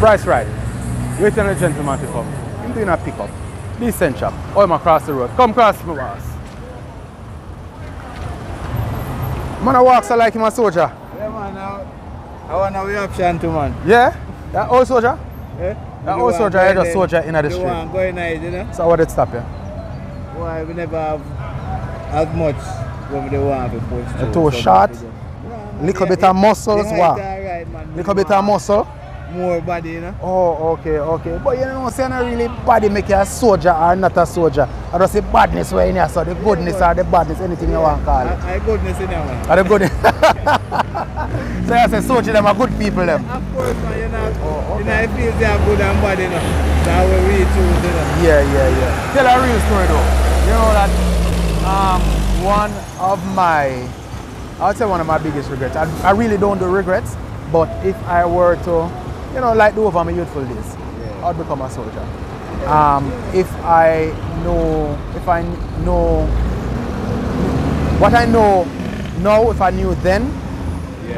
Bryce Ride. Wait till the gentleman to come. I'm doing a pickup. Decent chap. Oh, I'm across the road. Come cross my boss. Man, I walk so like him a soldier. Yeah, man. I want a reaction to man. Yeah? That old soldier? Yeah? That old soldier, I just soldier in the street. The one going nice, you know? So what did stop you? Why we never have as much when they want to push through. Too short? Little bit of muscles, what? Little bit of muscle? More body, you know? Oh, okay, okay. But you know, say not really body make you a soldier or not a soldier. I just say badness where in here, so the goodness or the badness, anything you want to call it. I goodness in there, man. Are the goodness? So you say soldier, them are good people, them? Of course, man. You know, you know, it feels they are good and bad, you know. That's what we choose, you know. Yeah. Tell a real story though. You know that one of my biggest regrets. I really don't do regrets, but if I were to, you know, like do over my youthful days, I'd become a soldier. If I know what I know now, if I knew then,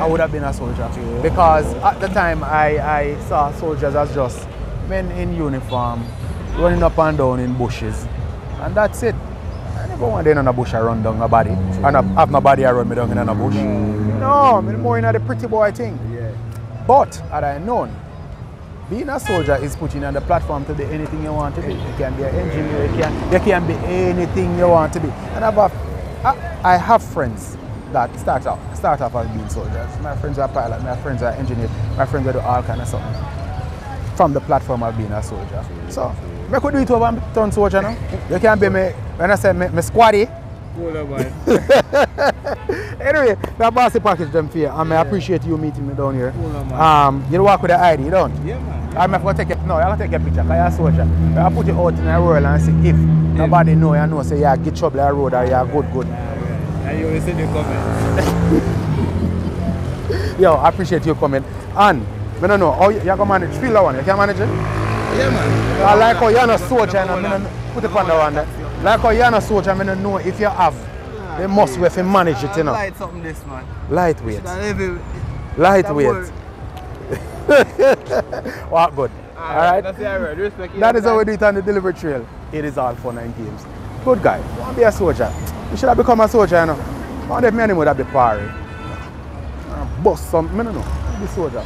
I would have been a soldier. Because at the time I saw soldiers as just men in uniform running up and down in bushes, and that's it. I never want to in a bush I run down my body and have my body around me down in a bush. No, I'm more in the pretty boy thing. But had I known, being a soldier is putting you on the platform to be anything you want to be. You can be an engineer, you can be anything you want to be. And I have friends that start off as being soldiers. My friends are pilots, my friends are engineers, my friends do all kind of stuff from the platform of being a soldier. So I could do it over and turn soldier now. You can be me, when I say me squaddy. Anyway, that bossy package them for you, and I appreciate you meeting me down here. You walk with the ID, don't you? Yeah, man. I'm going to take it. No, I'm going to take a picture because you're a soldier. I put it out in the world and see if nobody know, you know, say you get trouble on the road or you're good. And you will see the comment. Yo, I appreciate you coming. And I don't know, how you can manage feel that one? You can manage it? Yeah, man. I like how you're not a soldier and I put it on the one there. Like how you're not a soldier, I don't know if you have. They must have to manage it, you know. Light something this, man. Lightweight. Lightweight. What good? Alright? That is how we do it on the delivery trail. It is all fun and games. Good guy. You want to be a soldier? You should have become a soldier, you know. I wonder if me would have been party. Bust some, I don't know. Be a soldier.